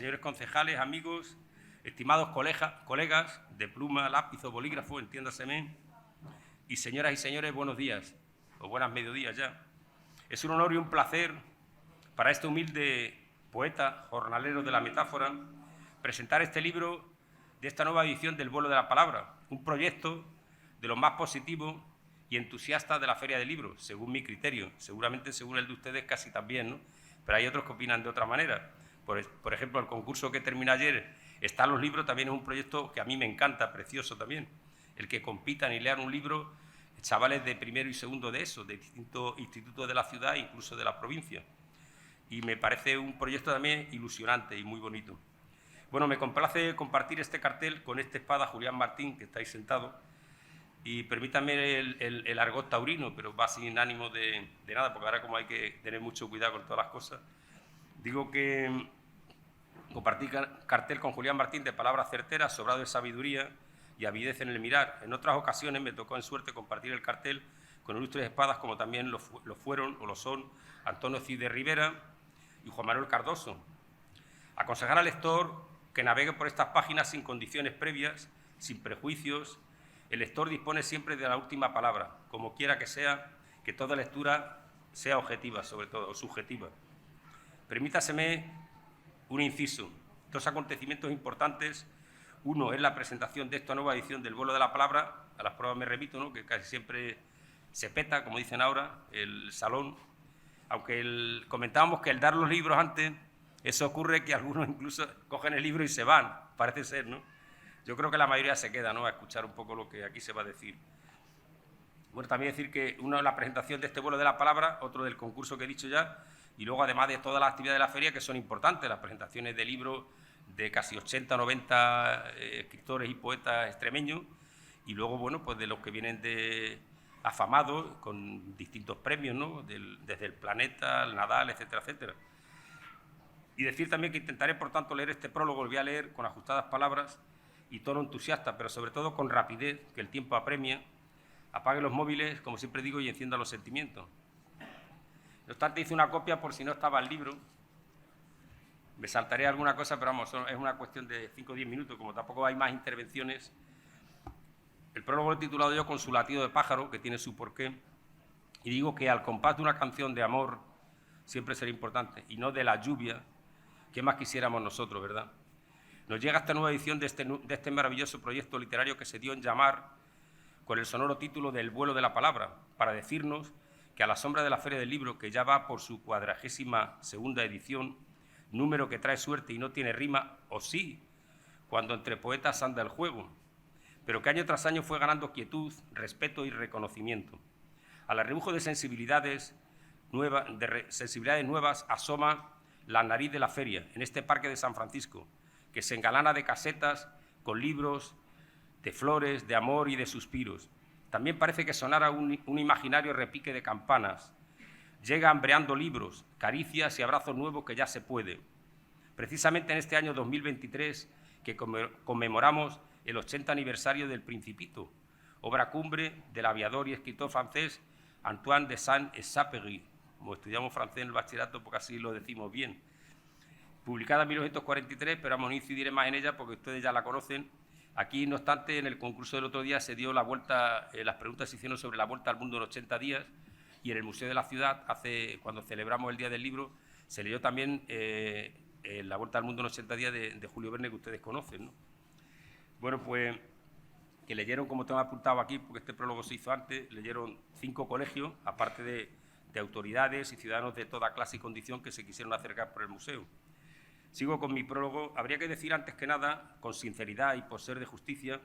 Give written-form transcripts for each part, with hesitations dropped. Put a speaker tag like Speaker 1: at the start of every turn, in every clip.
Speaker 1: señores concejales, amigos, estimados colegas de pluma, lápiz o bolígrafo, entiéndaseme, y señoras y señores, buenos días, o buenas mediodías ya. Es un honor y un placer para este humilde poeta, jornalero de la metáfora, presentar este libro de esta nueva edición del Vuelo de la Palabra, un proyecto de los más positivos y entusiastas de la Feria del Libro, según mi criterio, seguramente según el de ustedes casi también, ¿no? Pero hay otros que opinan de otra manera. Por ejemplo, el concurso que terminó ayer, Están los libros, también es un proyecto que a mí me encanta, precioso también. El que compitan y lean un libro chavales de primero y segundo de eso, de distintos institutos de la ciudad, incluso de la provincia. Y me parece un proyecto también ilusionante y muy bonito. Bueno, me complace compartir este cartel con este espada Julián Martín, que estáis sentado, y permítanme el argot taurino, pero va sin ánimo de nada, porque ahora como hay que tener mucho cuidado con todas las cosas. Digo que compartí cartel con Julián Martín de palabras certeras, sobrado de sabiduría y avidez en el mirar. En otras ocasiones me tocó en suerte compartir el cartel con ilustres espadas, como también lo fueron o lo son Antonio Cid de Rivera y Juan Manuel Cardoso. Aconsejar al lector que navegue por estas páginas sin condiciones previas, sin prejuicios. El lector dispone siempre de la última palabra, como quiera que sea, que toda lectura sea objetiva, sobre todo, o subjetiva. Permítaseme un inciso. Dos acontecimientos importantes. Uno es la presentación de esta nueva edición del Vuelo de la Palabra. A las pruebas me repito, ¿no?, que casi siempre se peta, como dicen ahora, el salón. Aunque comentábamos que el dar los libros antes, eso ocurre que algunos incluso cogen el libro y se van, parece ser, ¿no? Yo creo que la mayoría se queda, ¿no?, a escuchar un poco lo que aquí se va a decir. Bueno, también decir que uno es la presentación de este Vuelo de la Palabra, otro del concurso que he dicho ya, y luego además de todas las actividades de la feria que son importantes, las presentaciones de libros de casi 80 o 90 escritores y poetas extremeños, y luego, bueno, pues de los que vienen de afamados con distintos premios, ¿no?, desde el Planeta, el Nadal, etcétera, etcétera. Y decir también que intentaré, por tanto, leer este prólogo, lo voy a leer con ajustadas palabras y tono entusiasta, pero sobre todo con rapidez, que el tiempo apremia. Apague los móviles, como siempre digo, y encienda los sentimientos. No obstante, hice una copia por si no estaba el libro. Me saltaré alguna cosa, pero vamos, es una cuestión de 5 o 10 minutos, como tampoco hay más intervenciones. El prólogo lo he titulado yo con su latido de pájaro, que tiene su porqué, y digo que al compás de una canción de amor siempre será importante, y no de la lluvia, que más quisiéramos nosotros, ¿verdad? Nos llega esta nueva edición de este maravilloso proyecto literario que se dio en llamar con el sonoro título del Vuelo de la Palabra, para decirnos que a la sombra de la Feria del Libro, que ya va por su 42ª edición, número que trae suerte y no tiene rima, o sí, cuando entre poetas anda el juego, pero que año tras año fue ganando quietud, respeto y reconocimiento. Al arrebujo de sensibilidades nuevas asoma la nariz de la feria, en este parque de San Francisco, que se engalana de casetas con libros, de flores, de amor y de suspiros. También parece que sonara un imaginario repique de campanas. Llega hambreando libros, caricias y abrazos nuevos que ya se puede. Precisamente en este año 2023, que conmemoramos el 80 aniversario del Principito, obra cumbre del aviador y escritor francés Antoine de Saint-Exupéry, como estudiamos francés en el bachillerato, porque así lo decimos bien. Publicada en 1943, pero vamos, no incidiré más en ella porque ustedes ya la conocen. Aquí, no obstante, en el concurso del otro día se dio la vuelta, las preguntas se hicieron sobre la vuelta al mundo en 80 días, y en el Museo de la Ciudad, cuando celebramos el Día del Libro, se leyó también la vuelta al mundo en 80 días de Julio Verne, que ustedes conocen, ¿no? Bueno, pues que leyeron, como tengo apuntado aquí, porque este prólogo se hizo antes, leyeron 5 colegios, aparte de autoridades y ciudadanos de toda clase y condición que se quisieron acercar por el museo. Sigo con mi prólogo. Habría que decir antes que nada, con sinceridad y por ser de justicia,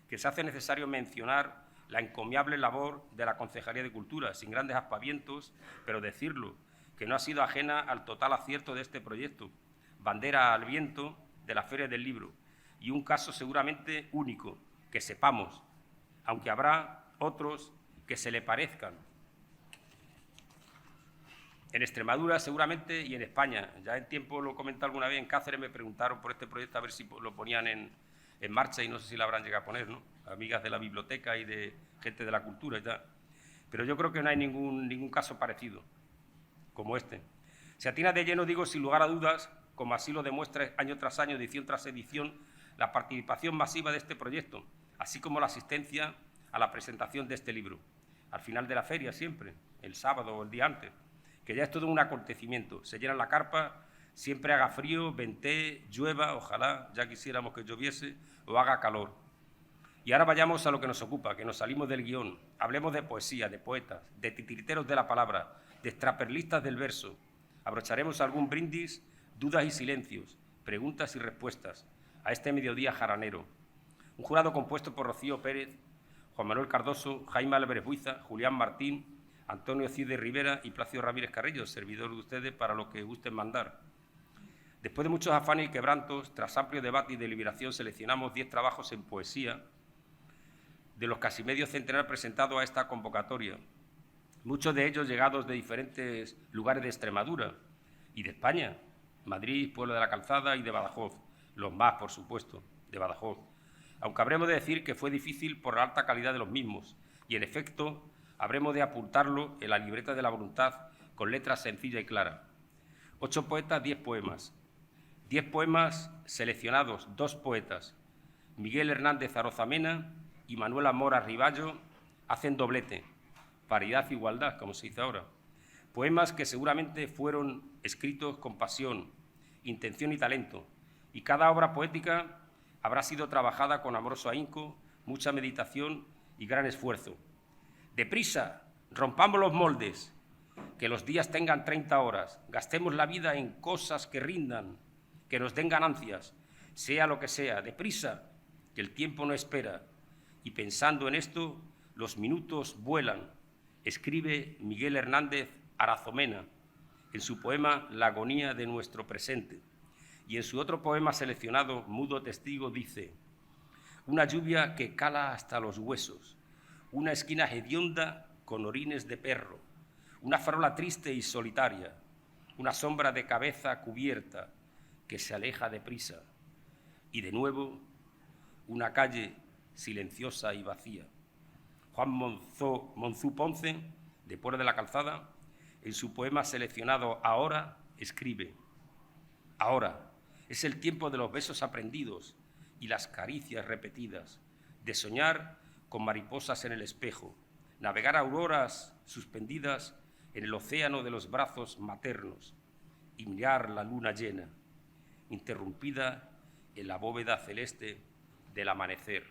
Speaker 1: que se hace necesario mencionar la encomiable labor de la Concejalía de Cultura, sin grandes aspavientos, pero decirlo, que no ha sido ajena al total acierto de este proyecto, bandera al viento de la Feria del Libro, y un caso seguramente único, que sepamos, aunque habrá otros que se le parezcan. En Extremadura, seguramente, y en España. Ya en tiempo lo comenté alguna vez, en Cáceres me preguntaron por este proyecto a ver si lo ponían en marcha, y no sé si lo habrán llegado a poner, ¿no? Amigas de la biblioteca y de gente de la cultura y tal. Pero yo creo que no hay ningún caso parecido como este. Se atina de lleno, digo, sin lugar a dudas, como así lo demuestra año tras año, edición tras edición, la participación masiva de este proyecto, así como la asistencia a la presentación de este libro, al final de la feria siempre, el sábado o el día antes, que ya es todo un acontecimiento. Se llena la carpa, siempre haga frío, ventee, llueva, ojalá, ya quisiéramos que lloviese, o haga calor. Y ahora vayamos a lo que nos ocupa, que nos salimos del guión. Hablemos de poesía, de poetas, de titiriteros de la palabra, de extraperlistas del verso. Abrocharemos algún brindis, dudas y silencios, preguntas y respuestas a este mediodía jaranero. Un jurado compuesto por Rocío Pérez, Juan Manuel Cardoso, Jaime Álvarez Buiza, Julián Martín, Antonio Cide Rivera y Plácido Ramírez Carrillo, servidor de ustedes para lo que gusten mandar. Después de muchos afanes y quebrantos, tras amplio debate y deliberación, seleccionamos 10 trabajos en poesía de los casi medio centenar presentados a esta convocatoria, muchos de ellos llegados de diferentes lugares de Extremadura y de España, Madrid, Pueblo de la Calzada y de Badajoz, los más, por supuesto, de Badajoz, aunque habremos de decir que fue difícil por la alta calidad de los mismos y, en efecto, habremos de apuntarlo en la libreta de la voluntad con letras sencillas y claras. 8 poetas, 10 poemas. 10 poemas seleccionados, 2 poetas, Miguel Hernández Arozamena y Manuela Mora Riballo, hacen doblete, paridad e igualdad, como se dice ahora. Poemas que seguramente fueron escritos con pasión, intención y talento, y cada obra poética habrá sido trabajada con amoroso ahínco, mucha meditación y gran esfuerzo. ¡Deprisa! Rompamos los moldes, que los días tengan 30 horas, gastemos la vida en cosas que rindan, que nos den ganancias, sea lo que sea, deprisa, que el tiempo no espera, y pensando en esto, los minutos vuelan, escribe Miguel Hernández Arozamena en su poema La agonía de nuestro presente, y en su otro poema seleccionado, Mudo testigo, dice: una lluvia que cala hasta los huesos, una esquina hedionda con orines de perro, una farola triste y solitaria, una sombra de cabeza cubierta que se aleja deprisa, y de nuevo una calle silenciosa y vacía. Juan Monzú Ponce, de Pueblo de la Calzada, en su poema seleccionado Ahora, escribe: ahora es el tiempo de los besos aprendidos y las caricias repetidas, de soñar con mariposas en el espejo, navegar auroras suspendidas en el océano de los brazos maternos y mirar la luna llena, interrumpida en la bóveda celeste del amanecer.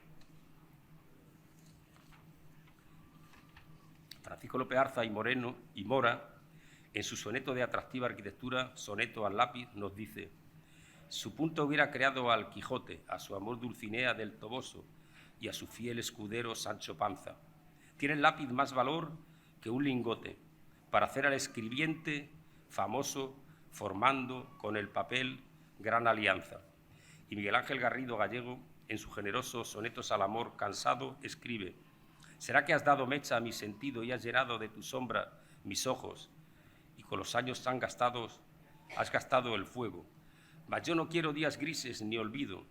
Speaker 1: Francisco López Arza y Mora, en su soneto de atractiva arquitectura, Soneto al lápiz, nos dice: su punto hubiera creado al Quijote, a su amor Dulcinea del Toboso y a su fiel escudero Sancho Panza. Tiene el lápiz más valor que un lingote para hacer al escribiente famoso, formando con el papel gran alianza. Y Miguel Ángel Garrido Gallego, en su generoso Sonetos al amor cansado, escribe: ¿será que has dado mecha a mi sentido y has llenado de tu sombra mis ojos, y con los años tan gastados has gastado el fuego? Mas yo no quiero días grises ni olvido,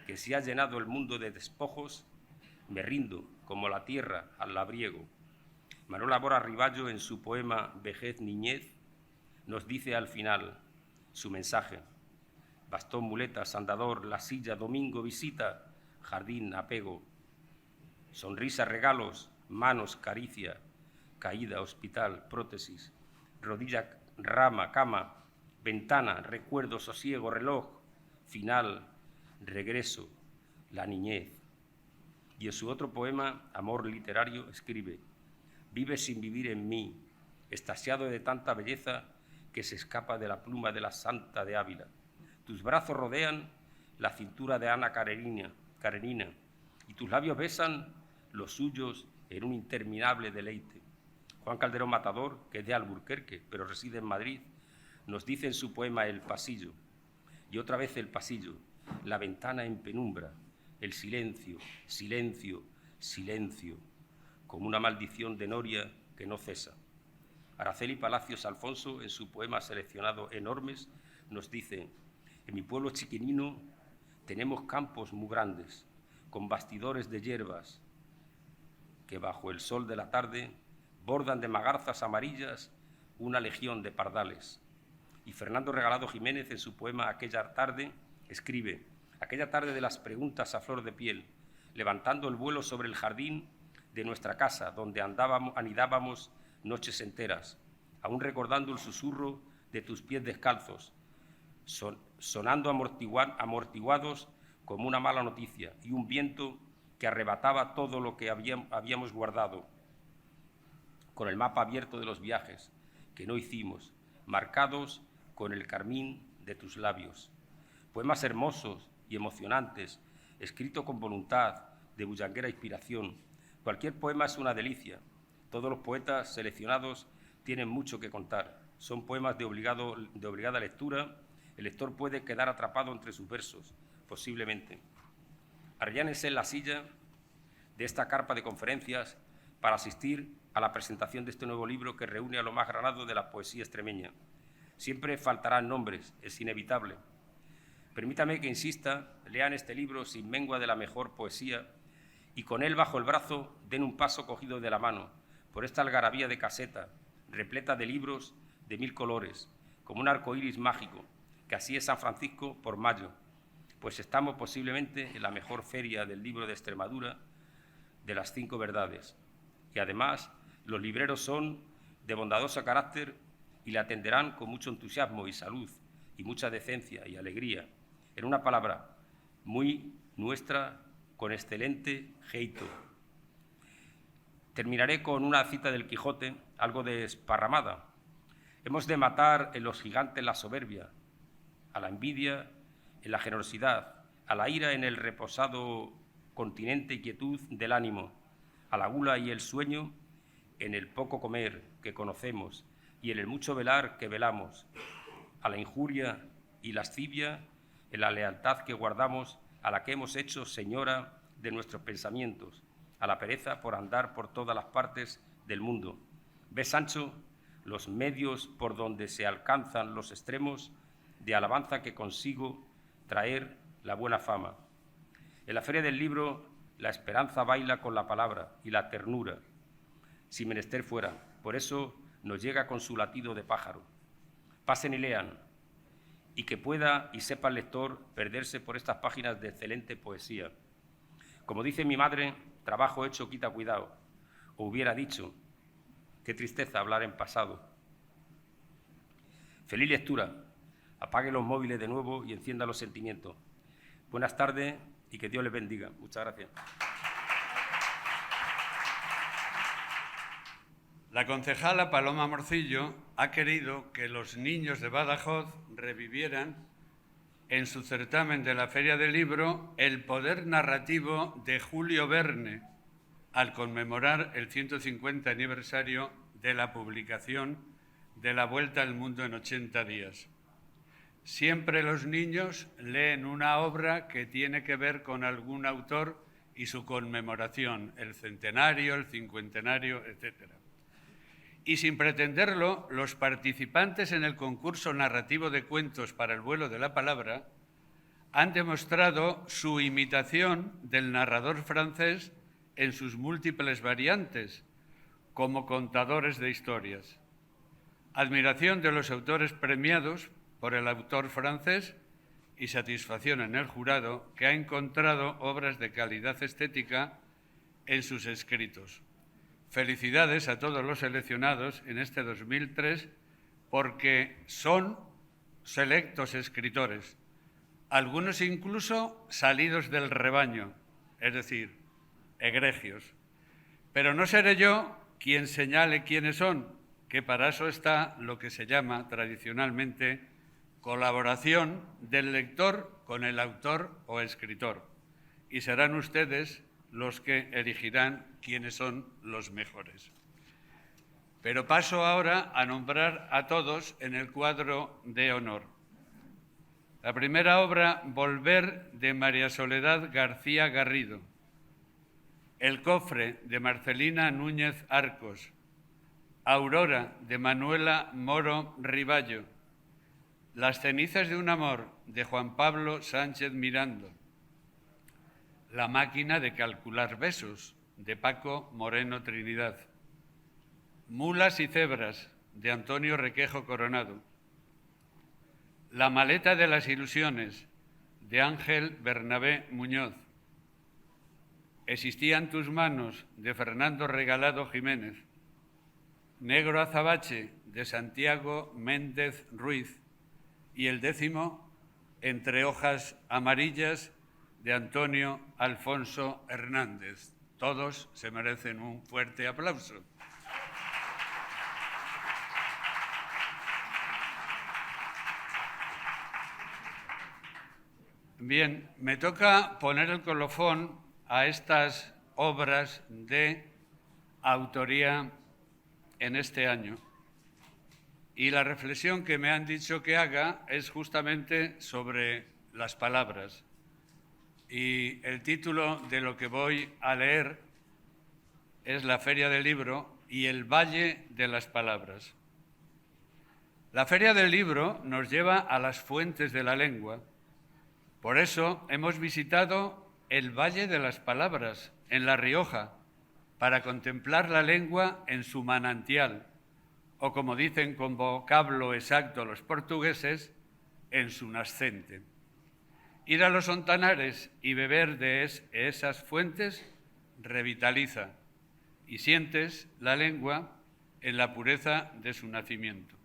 Speaker 1: que si has llenado el mundo de despojos, me rindo como la tierra al labriego. Manuela Mora Riballo, en su poema Vejez, Niñez, nos dice al final su mensaje: bastón, muletas, andador, la silla, domingo, visita, jardín, apego, sonrisa, regalos, manos, caricia, caída, hospital, prótesis, rodilla, rama, cama, ventana, recuerdo, sosiego, reloj, final, regreso, la niñez. Y en su otro poema, Amor literario, escribe: vive sin vivir en mí, extasiado de tanta belleza que se escapa de la pluma de la Santa de Ávila. Tus brazos rodean la cintura de Ana Karenina, y tus labios besan los suyos en un interminable deleite. Juan Calderón Matador, que es de Alburquerque, pero reside en Madrid, nos dice en su poema El pasillo, y otra vez el pasillo, la ventana en penumbra, el silencio, silencio, silencio, como una maldición de noria que no cesa. Araceli Palacios Alfonso, en su poema seleccionado Enormes, nos dice: en mi pueblo chiquinino tenemos campos muy grandes, con bastidores de hierbas, que bajo el sol de la tarde bordan de magarzas amarillas una legión de pardales. Y Fernando Regalado Jiménez, en su poema Aquella tarde, escribe: aquella tarde de las preguntas a flor de piel, levantando el vuelo sobre el jardín de nuestra casa, donde anidábamos noches enteras, aún recordando el susurro de tus pies descalzos, sonando amortiguados como una mala noticia, y un viento que arrebataba todo lo que habíamos guardado, con el mapa abierto de los viajes que no hicimos, marcados con el carmín de tus labios. Poemas hermosos y emocionantes, escritos con voluntad, de bullanguera inspiración. Cualquier poema es una delicia. Todos los poetas seleccionados tienen mucho que contar. Son poemas de obligada lectura. El lector puede quedar atrapado entre sus versos, posiblemente. Arrellánese en la silla de esta carpa de conferencias para asistir a la presentación de este nuevo libro que reúne a lo más granado de la poesía extremeña. Siempre faltarán nombres, es inevitable. Permítame que insista, lean este libro sin mengua de la mejor poesía y con él bajo el brazo den un paso cogido de la mano por esta algarabía de caseta, repleta de libros de 1000 colores, como un arco iris mágico, que así es San Francisco por mayo, pues estamos posiblemente en la mejor feria del libro de Extremadura de las 5 verdades. Y además, los libreros son de bondadoso carácter y le atenderán con mucho entusiasmo y salud y mucha decencia y alegría. En una palabra, muy nuestra, con excelente jeito. Terminaré con una cita del Quijote, algo desparramada. Hemos de matar en los gigantes la soberbia, a la envidia en la generosidad, a la ira en el reposado continente y quietud del ánimo, a la gula y el sueño en el poco comer que conocemos y en el mucho velar que velamos, a la injuria y lascivia en la lealtad que guardamos, a la que hemos hecho señora de nuestros pensamientos, a la pereza por andar por todas las partes del mundo. ¿Ves, Sancho, los medios por donde se alcanzan los extremos de alabanza que consigo traer la buena fama? En la Feria del Libro, la esperanza baila con la palabra y la ternura, si menester fuera. Por eso nos llega con su latido de pájaro. Pasen y lean, y que pueda y sepa el lector perderse por estas páginas de excelente poesía. Como dice mi madre, trabajo hecho quita cuidado. O hubiera dicho, qué tristeza hablar en pasado. Feliz lectura. Apague los móviles de nuevo y encienda los sentimientos. Buenas tardes y que Dios les bendiga. Muchas gracias.
Speaker 2: La concejala Paloma Morcillo ha querido que los niños de Badajoz revivieran en su certamen de la Feria del Libro el poder narrativo de Julio Verne al conmemorar el 150 aniversario de la publicación de La Vuelta al Mundo en 80 días. Siempre los niños leen una obra que tiene que ver con algún autor y su conmemoración, el centenario, el cincuentenario, etc. Y sin pretenderlo, los participantes en el concurso narrativo de cuentos para el vuelo de la palabra han demostrado su imitación del narrador francés en sus múltiples variantes, como contadores de historias. Admiración de los autores premiados por el autor francés y satisfacción en el jurado, que ha encontrado obras de calidad estética en sus escritos. Felicidades a todos los seleccionados en este 2003 porque son selectos escritores, algunos incluso salidos del rebaño, es decir, egregios. Pero no seré yo quien señale quiénes son, que para eso está lo que se llama tradicionalmente colaboración del lector con el autor o escritor. Y serán ustedes los que elegirán quiénes son los mejores. Pero paso ahora a nombrar a todos en el cuadro de honor. La primera obra, Volver, de María Soledad García Garrido. El cofre, de Marcelina Núñez Arcos. Aurora, de Manuela Moro Riballo. Las cenizas de un amor, de Juan Pablo Sánchez Mirando. La máquina de calcular besos, de Paco Moreno Trinidad. Mulas y cebras, de Antonio Requejo Coronado. La maleta de las ilusiones, de Ángel Bernabé Muñoz. Existían tus manos, de Fernando Regalado Jiménez. Negro azabache, de Santiago Méndez Ruiz. Y el 10, Entre hojas amarillas, de Antonio Alfonso Hernández. Todos se merecen un fuerte aplauso. Bien, me toca poner el colofón a estas obras de autoría en este año. Y la reflexión que me han dicho que haga es justamente sobre las palabras. Y el título de lo que voy a leer es La Feria del Libro y el Valle de las Palabras. La Feria del Libro nos lleva a las fuentes de la lengua. Por eso hemos visitado el Valle de las Palabras, en La Rioja, para contemplar la lengua en su manantial, o como dicen con vocablo exacto los portugueses, en su nascente. Ir a los Ontanares y beber de esas fuentes revitaliza y sientes la lengua en la pureza de su nacimiento.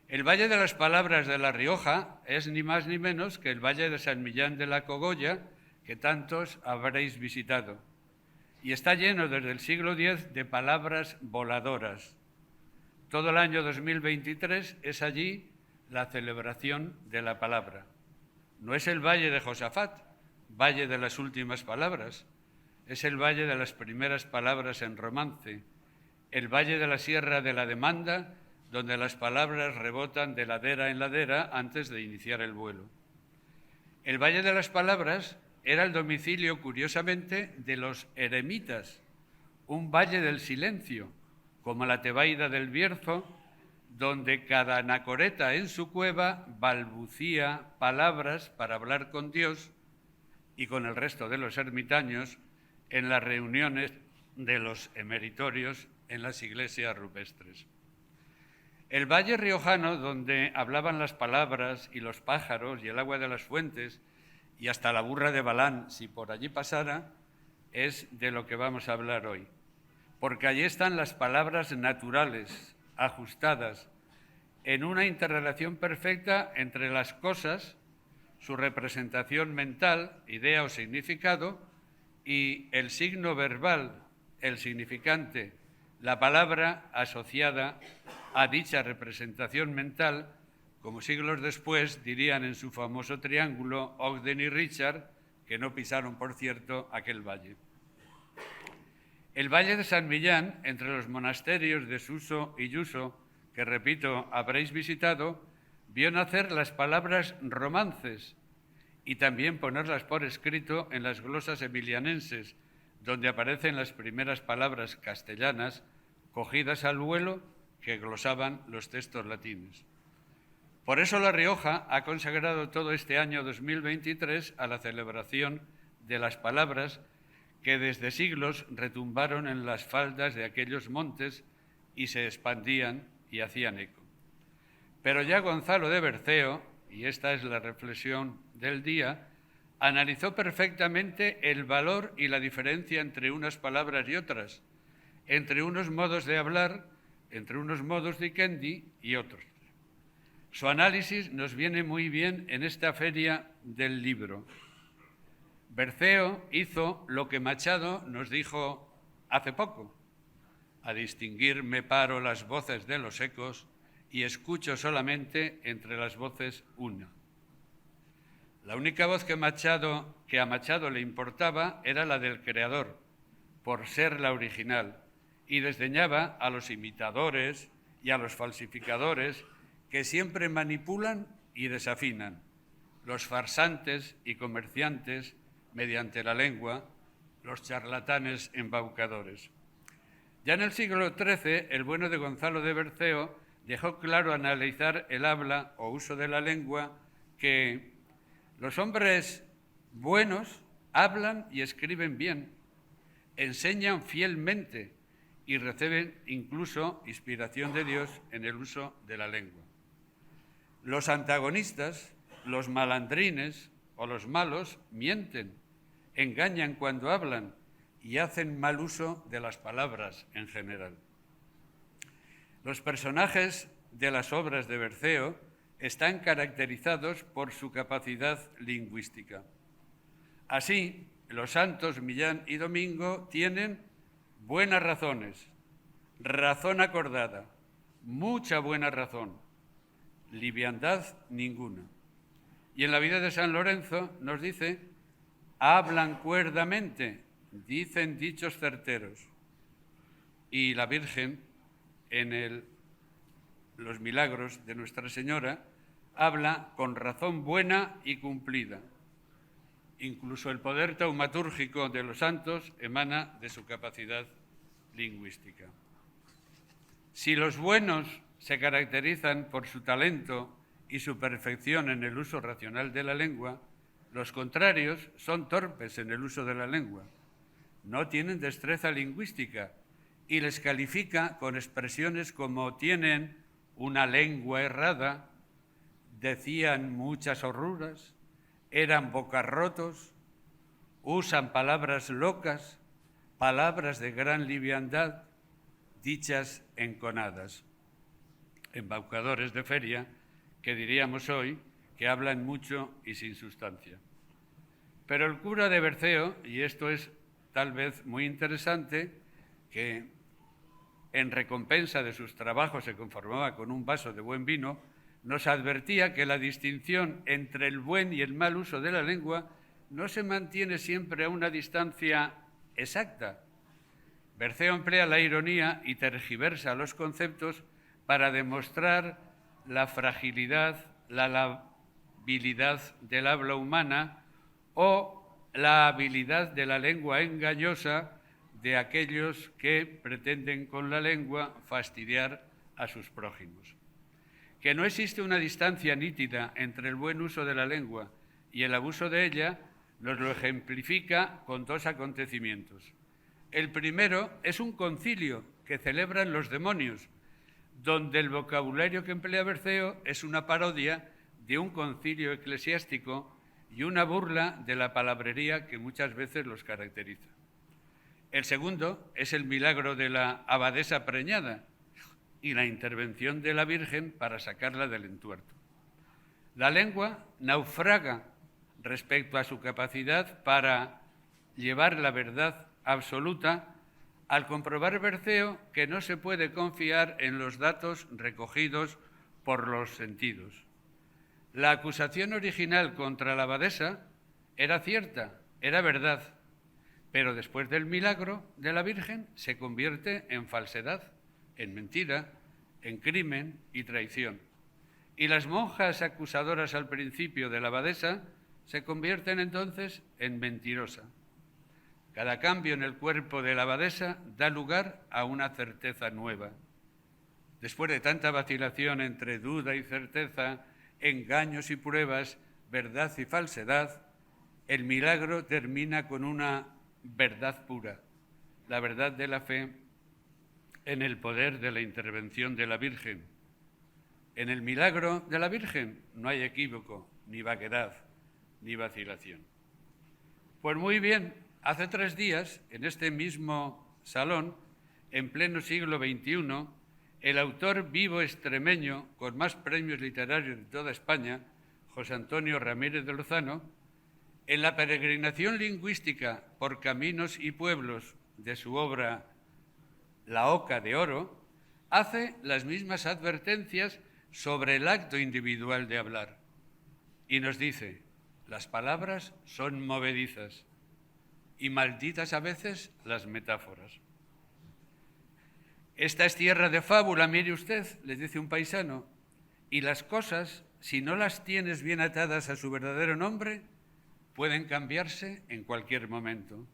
Speaker 2: El Valle de las Palabras de La Rioja es ni más ni menos que el Valle de San Millán de la Cogolla, que tantos habréis visitado, y está lleno desde el siglo X de palabras voladoras. Todo el año 2023 es allí la celebración de la palabra. No es el Valle de Josafat, Valle de las últimas palabras, es el Valle de las primeras palabras en romance, el Valle de la Sierra de la Demanda, donde las palabras rebotan de ladera en ladera antes de iniciar el vuelo. El Valle de las Palabras era el domicilio, curiosamente, de los eremitas, un valle del silencio, como la Tebaida del Bierzo, donde cada anacoreta en su cueva balbucía palabras para hablar con Dios y con el resto de los ermitaños en las reuniones de los emeritorios en las iglesias rupestres. El valle riojano, donde hablaban las palabras y los pájaros y el agua de las fuentes y hasta la burra de Balán, si por allí pasara, es de lo que vamos a hablar hoy. Porque allí están las palabras naturales, ajustadas, en una interrelación perfecta entre las cosas, su representación mental, idea o significado, y el signo verbal, el significante, la palabra asociada a dicha representación mental, como siglos después dirían en su famoso triángulo Ogden y Richard, que no pisaron, por cierto, aquel valle. El Valle de San Millán, entre los monasterios de Suso y Yuso, que repito, habréis visitado, vio nacer las palabras romances y también ponerlas por escrito en las glosas emilianenses, donde aparecen las primeras palabras castellanas cogidas al vuelo que glosaban los textos latinos. Por eso La Rioja ha consagrado todo este año 2023 a la celebración de las palabras que desde siglos retumbaron en las faldas de aquellos montes y se expandían y hacían eco. Pero ya Gonzalo de Berceo, y esta es la reflexión del día, analizó perfectamente el valor y la diferencia entre unas palabras y otras, entre unos modos de hablar, entre unos modos dicendi y otros. Su análisis nos viene muy bien en esta feria del libro. Berceo hizo lo que Machado nos dijo hace poco: a distinguir me paro las voces de los ecos y escucho solamente entre las voces una. La única voz que a Machado le importaba era la del creador, por ser la original, y desdeñaba a los imitadores y a los falsificadores que siempre manipulan y desafinan, los farsantes y comerciantes mediante la lengua, los charlatanes embaucadores. Ya en el siglo XIII, el bueno de Gonzalo de Berceo dejó claro al analizar el habla o uso de la lengua que los hombres buenos hablan y escriben bien, enseñan fielmente y reciben incluso inspiración de Dios en el uso de la lengua. Los antagonistas, los malandrines o los malos mienten, engañan cuando hablan y hacen mal uso de las palabras en general. Los personajes de las obras de Berceo están caracterizados por su capacidad lingüística. Así, los santos Millán y Domingo tienen buenas razones, razón acordada, mucha buena razón, liviandad ninguna. Y en la vida de San Lorenzo nos dice, hablan cuerdamente, dicen dichos certeros. Y la Virgen, en los milagros de Nuestra Señora, habla con razón buena y cumplida. Incluso el poder taumatúrgico de los santos emana de su capacidad lingüística. Si los buenos se caracterizan por su talento y su perfección en el uso racional de la lengua, los contrarios son torpes en el uso de la lengua. No tienen destreza lingüística y les califica con expresiones como tienen una lengua errada, decían muchas horruras, eran bocarrotos, usan palabras locas, palabras de gran liviandad, dichas enconadas. Embaucadores de feria, que diríamos hoy, que hablan mucho y sin sustancia. Pero el cura de Berceo, y esto es tal vez muy interesante, que en recompensa de sus trabajos se conformaba con un vaso de buen vino, nos advertía que la distinción entre el buen y el mal uso de la lengua no se mantiene siempre a una distancia exacta. Berceo emplea la ironía y tergiversa los conceptos para demostrar la fragilidad, la labilidad del habla humana o la habilidad de la lengua engañosa de aquellos que pretenden con la lengua fastidiar a sus prójimos. Que no existe una distancia nítida entre el buen uso de la lengua y el abuso de ella nos lo ejemplifica con dos acontecimientos. El primero es un concilio que celebran los demonios, donde el vocabulario que emplea Berceo es una parodia de un concilio eclesiástico y una burla de la palabrería que muchas veces los caracteriza. El segundo es el milagro de la abadesa preñada y la intervención de la Virgen para sacarla del entuerto. La lengua naufraga respecto a su capacidad para llevar la verdad absoluta al comprobar Berceo que no se puede confiar en los datos recogidos por los sentidos. La acusación original contra la abadesa era cierta, era verdad, pero después del milagro de la Virgen se convierte en falsedad, en mentira, en crimen y traición. Y las monjas acusadoras al principio de la abadesa se convierten entonces en mentirosa. Cada cambio en el cuerpo de la abadesa da lugar a una certeza nueva. Después de tanta vacilación entre duda y certeza, engaños y pruebas, verdad y falsedad, el milagro termina con una verdad pura, la verdad de la fe en el poder de la intervención de la Virgen. En el milagro de la Virgen no hay equívoco, ni vaguedad, ni vacilación. Pues muy bien, hace 3 días, en este mismo salón, en pleno siglo XXI, el autor vivo extremeño con más premios literarios de toda España, José Antonio Ramírez de Lozano, en la peregrinación lingüística por caminos y pueblos de su obra La Oca de Oro, hace las mismas advertencias sobre el acto individual de hablar. Y nos dice, las palabras son movedizas y malditas a veces las metáforas. Esta es tierra de fábula, mire usted, les dice un paisano, y las cosas, si no las tienes bien atadas a su verdadero nombre, pueden cambiarse en cualquier momento.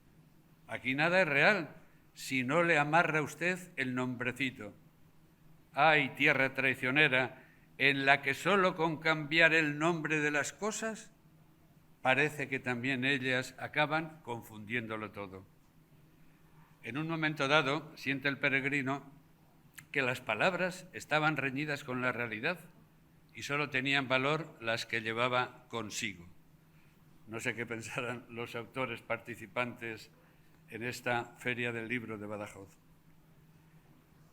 Speaker 2: Aquí nada es real si no le amarra usted el nombrecito. ¡Ay, tierra traicionera, en la que solo con cambiar el nombre de las cosas parece que también ellas acaban confundiéndolo todo! En un momento dado, siente el peregrino que las palabras estaban reñidas con la realidad y solo tenían valor las que llevaba consigo. No sé qué pensarán los autores participantes en esta Feria del Libro de Badajoz.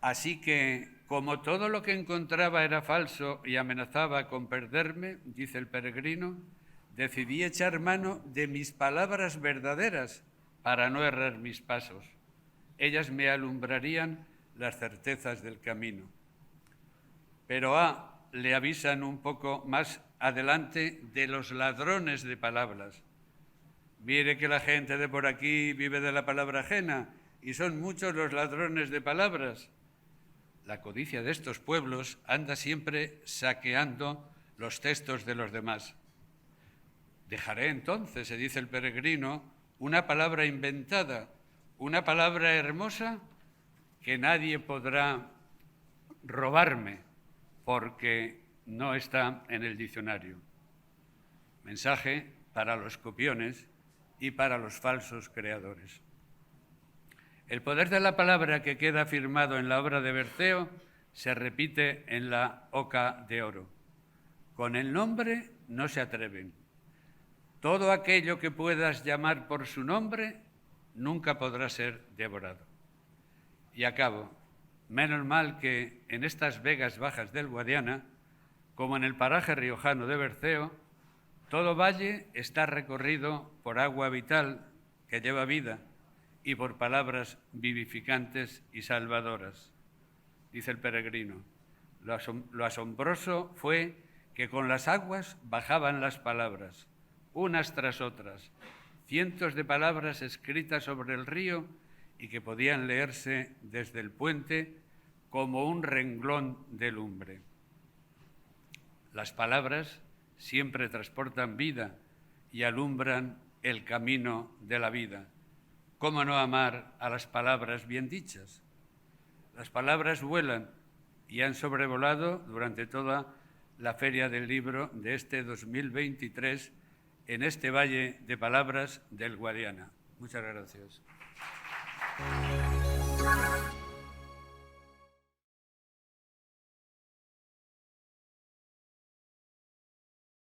Speaker 2: Así que, como todo lo que encontraba era falso y amenazaba con perderme, dice el peregrino, decidí echar mano de mis palabras verdaderas para no errar mis pasos. Ellas me alumbrarían las certezas del camino. Pero le avisan un poco más adelante de los ladrones de palabras. Mire que la gente de por aquí vive de la palabra ajena y son muchos los ladrones de palabras. La codicia de estos pueblos anda siempre saqueando los textos de los demás. Dejaré entonces, se dice el peregrino, una palabra inventada, una palabra hermosa que nadie podrá robarme porque no está en el diccionario. Mensaje para los copiones y para los falsos creadores. El poder de la palabra que queda firmado en la obra de Berceo se repite en la Oca de Oro. Con el nombre no se atreven. Todo aquello que puedas llamar por su nombre nunca podrá ser devorado. Y acabo. Menos mal que en estas vegas bajas del Guadiana, como en el paraje riojano de Berceo, todo valle está recorrido por agua vital que lleva vida y por palabras vivificantes y salvadoras. Dice el peregrino, lo asombroso fue que con las aguas bajaban las palabras, unas tras otras, cientos de palabras escritas sobre el río y que podían leerse desde el puente como un renglón de lumbre. Las palabras siempre transportan vida y alumbran el camino de la vida. ¿Cómo no amar a las palabras bien dichas? Las palabras vuelan y han sobrevolado durante toda la Feria del Libro de este 2023 en este Valle de Palabras del Guadiana. Muchas gracias.